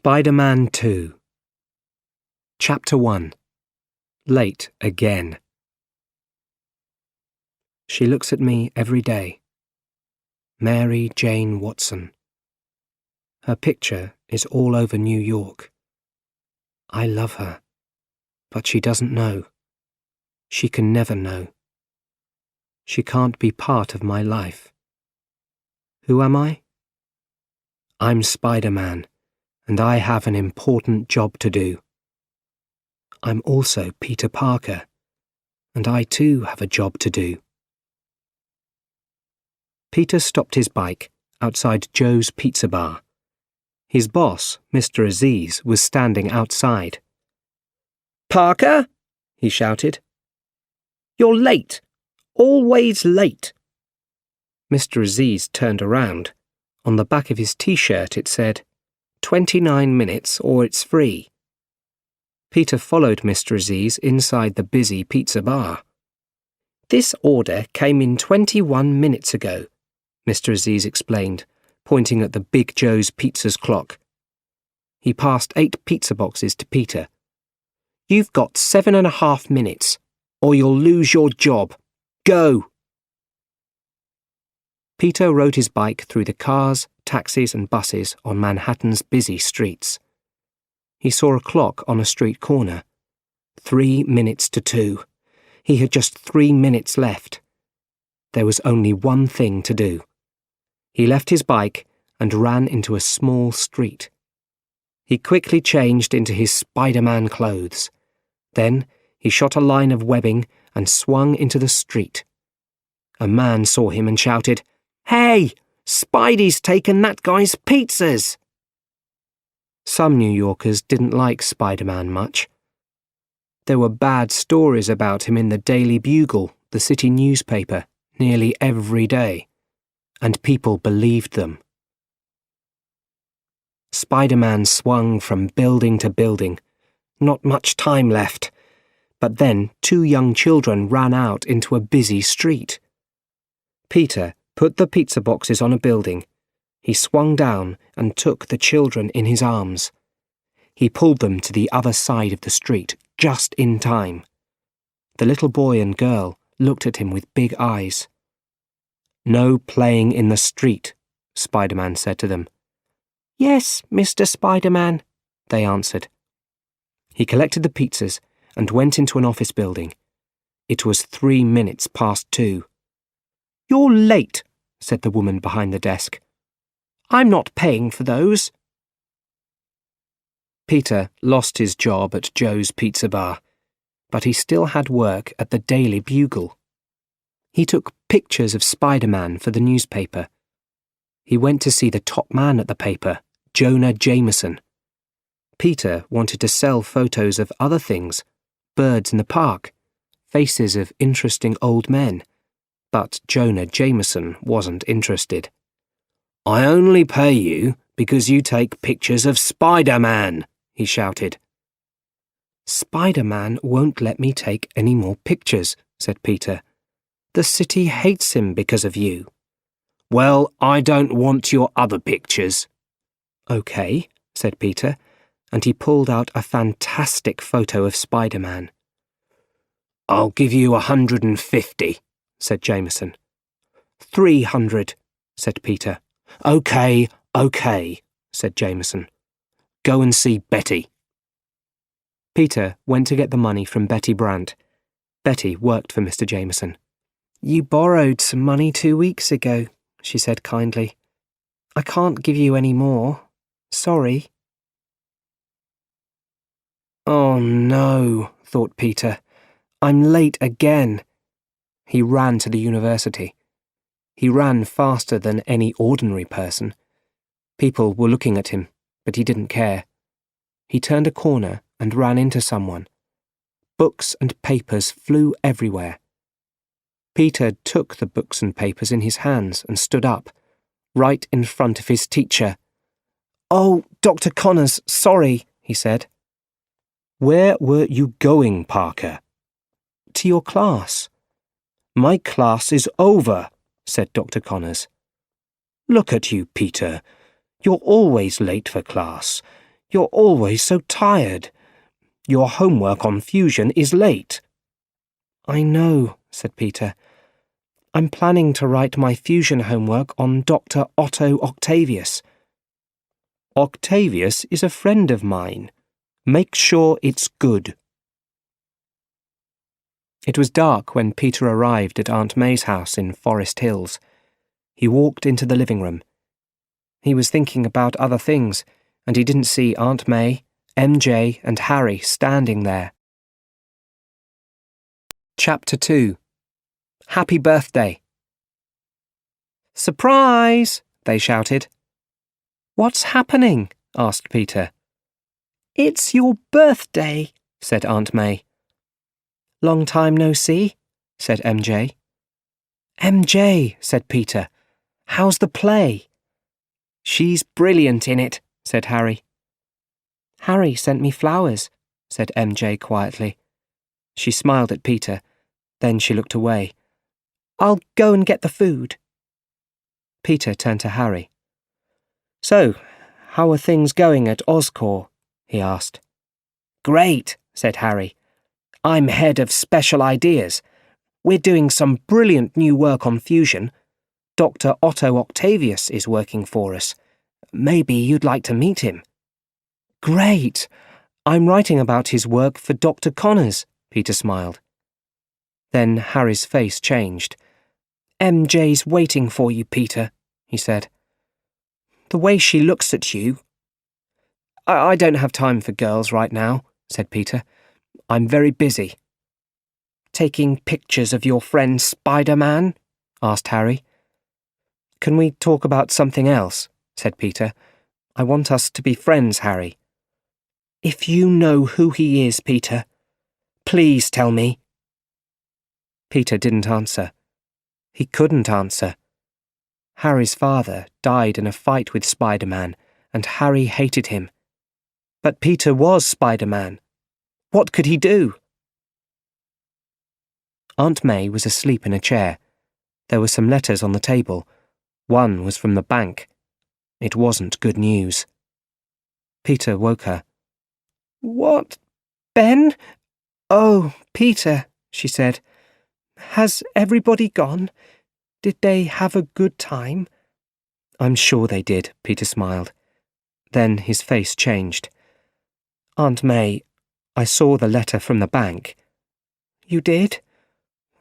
Spider-Man 2 Chapter 1 Late Again. She looks at me every day. Mary Jane Watson. Her picture is all over New York. I love her, but she doesn't know. She can never know. She can't be part of my life. Who am I? I'm Spider-Man, and I have an important job to do. I'm also Peter Parker, and I too have a job to do. Peter stopped his bike outside Joe's pizza bar. His boss, Mr. Aziz, was standing outside. "Parker," he shouted. "You're late. Always late." Mr. Aziz turned around. On the back of his t-shirt it said, 29 minutes or it's free. Peter followed Mr. Aziz inside the busy pizza bar. "This order came in 21 minutes ago," Mr. Aziz explained, pointing at the Big Joe's Pizza's clock. He passed 8 pizza boxes to Peter. "You've got 7.5 minutes, or you'll lose your job. Go!" Peter rode his bike through the cars, taxis and buses on Manhattan's busy streets. He saw a clock on a street corner. 3 minutes to 2. He had just 3 minutes left. There was only one thing to do. He left his bike and ran into a small street. He quickly changed into his Spider-Man clothes. Then he shot a line of webbing and swung into the street. A man saw him and shouted, "Hey! Spidey's taken that guy's pizzas!" Some New Yorkers didn't like Spider-Man much. There were bad stories about him in the Daily Bugle, the city newspaper, nearly every day, and people believed them. Spider-Man swung from building to building. Not much time left. But then 2 young children ran out into a busy street. Peter put the pizza boxes on a building. He swung down and took the children in his arms. He pulled them to the other side of the street, just in time. The little boy and girl looked at him with big eyes. "No playing in the street," Spider-Man said to them. "Yes, Mr. Spider-Man," they answered. He collected the pizzas and went into an office building. It was 3 minutes past 2. "You're late," said the woman behind the desk. "I'm not paying for those." Peter lost his job at Joe's pizza bar, but he still had work at the Daily Bugle. He took pictures of Spider-Man for the newspaper. He went to see the top man at the paper, Jonah Jameson. Peter wanted to sell photos of other things, birds in the park, faces of interesting old men. But Jonah Jameson wasn't interested. "I only pay you because you take pictures of Spider-Man," he shouted. "Spider-Man won't let me take any more pictures," said Peter. "The city hates him because of you." "Well, I don't want your other pictures." "Okay," said Peter, and he pulled out a fantastic photo of Spider-Man. "I'll give you 150. said Jameson. 300, said Peter. Okay, said Jameson. Go and see Betty. Peter went to get the money from Betty Brandt. Betty worked for Mr. Jameson. "You borrowed some money 2 weeks ago," she said kindly. "I can't give you any more. Sorry." "Oh no," thought Peter. "I'm late again." He ran to the university. He ran faster than any ordinary person. People were looking at him, but he didn't care. He turned a corner and ran into someone. Books and papers flew everywhere. Peter took the books and papers in his hands and stood up, right in front of his teacher. "Oh, Dr. Connors, sorry," he said. "Where were you going, Parker?" "To your class." "My class is over," said Dr. Connors. "Look at you, Peter. You're always late for class. You're always so tired. Your homework on fusion is late." "I know," said Peter. "I'm planning to write my fusion homework on Dr. Otto Octavius." "Octavius is a friend of mine. Make sure it's good." It was dark when Peter arrived at Aunt May's house in Forest Hills. He walked into the living room. He was thinking about other things, and he didn't see Aunt May, MJ, and Harry standing there. Chapter 2. Happy Birthday. "Surprise!" they shouted. "What's happening?" asked Peter. "It's your birthday," said Aunt May. "Long time no see," said MJ. "MJ," said Peter, "how's the play?" "She's brilliant in it," said Harry. "Harry sent me flowers," said MJ quietly. She smiled at Peter, then she looked away. "I'll go and get the food." Peter turned to Harry. "So, how are things going at Oscorp?" he asked. "Great," said Harry. "I'm head of special ideas. We're doing some brilliant new work on fusion. Dr. Otto Octavius is working for us. Maybe you'd like to meet him." "Great! I'm writing about his work for Dr. Connors," Peter smiled. Then Harry's face changed. "MJ's waiting for you, Peter," he said. "The way she looks at you—" I don't have time for girls right now," said Peter. "I'm very busy." "Taking pictures of your friend Spider-Man?" asked Harry. "Can we talk about something else?" said Peter. "I want us to be friends, Harry." "If you know who he is, Peter, please tell me." Peter didn't answer. He couldn't answer. Harry's father died in a fight with Spider-Man, and Harry hated him. But Peter was Spider-Man. What could he do? Aunt May was asleep in a chair. There were some letters on the table. One was from the bank. It wasn't good news. Peter woke her. "What? Ben? Oh, Peter," she said. "Has everybody gone? Did they have a good time?" "I'm sure they did," Peter smiled. Then his face changed. "Aunt May, I saw the letter from the bank." "You did?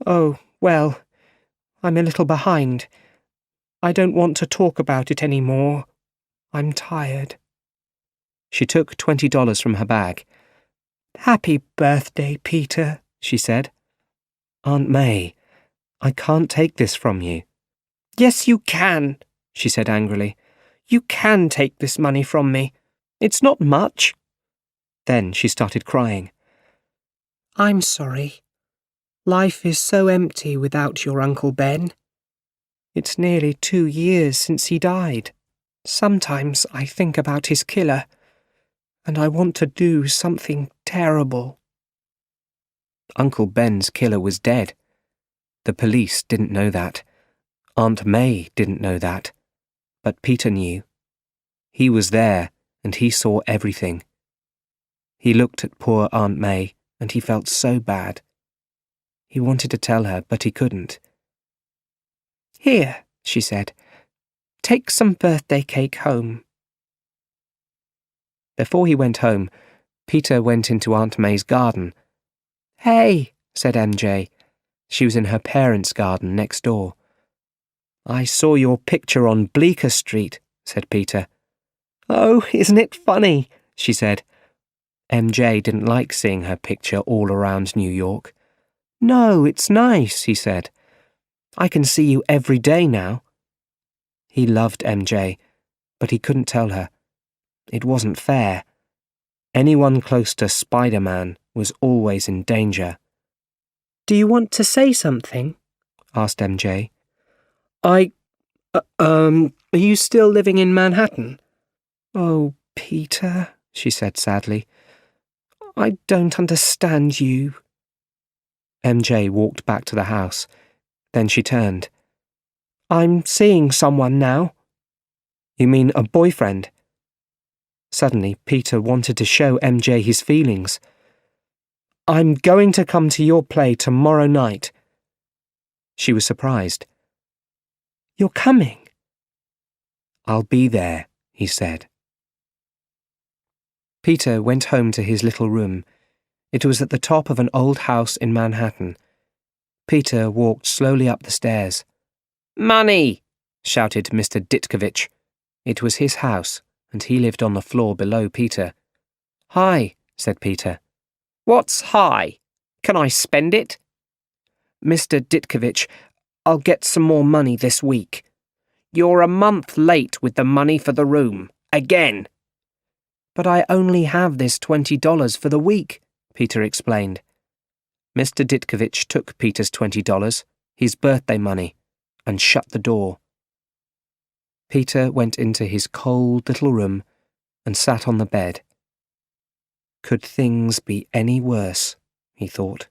Oh, well, I'm a little behind. I don't want to talk about it any more. I'm tired." She took $20 from her bag. "Happy birthday, Peter," she said. "Aunt May, I can't take this from you." "Yes, you can," she said angrily. "You can take this money from me. It's not much." Then she started crying. "I'm sorry. Life is so empty without your Uncle Ben. It's nearly 2 years since he died. Sometimes I think about his killer, and I want to do something terrible." Uncle Ben's killer was dead. The police didn't know that. Aunt May didn't know that. But Peter knew. He was there, and he saw everything. He looked at poor Aunt May, and he felt so bad. He wanted to tell her, but he couldn't. "Here," she said. "Take some birthday cake home." Before he went home, Peter went into Aunt May's garden. "Hey," said MJ. She was in her parents' garden next door. "I saw your picture on Bleecker Street," said Peter. "Oh, isn't it funny?" she said. MJ didn't like seeing her picture all around New York. "No, it's nice," he said. "I can see you every day now." He loved MJ, but he couldn't tell her. It wasn't fair. Anyone close to Spider-Man was always in danger. "Do you want to say something?" asked MJ. Are you still living in Manhattan?" "Oh, Peter," she said sadly. "I don't understand you." MJ walked back to the house. Then she turned. "I'm seeing someone now." "You mean a boyfriend?" Suddenly, Peter wanted to show MJ his feelings. "I'm going to come to your play tomorrow night." She was surprised. "You're coming?" "I'll be there," he said. Peter went home to his little room. It was at the top of an old house in Manhattan. Peter walked slowly up the stairs. "Money!" shouted Mr. Ditkovich. It was his house, and he lived on the floor below Peter. "Hi," said Peter. "What's hi? Can I spend it?" "Mr. Ditkovich, I'll get some more money this week." "You're a month late with the money for the room. Again." "But I only have this $20 for the week," Peter explained. Mr. Ditkovich took Peter's $20, his birthday money, and shut the door. Peter went into his cold little room and sat on the bed. Could things be any worse? He thought.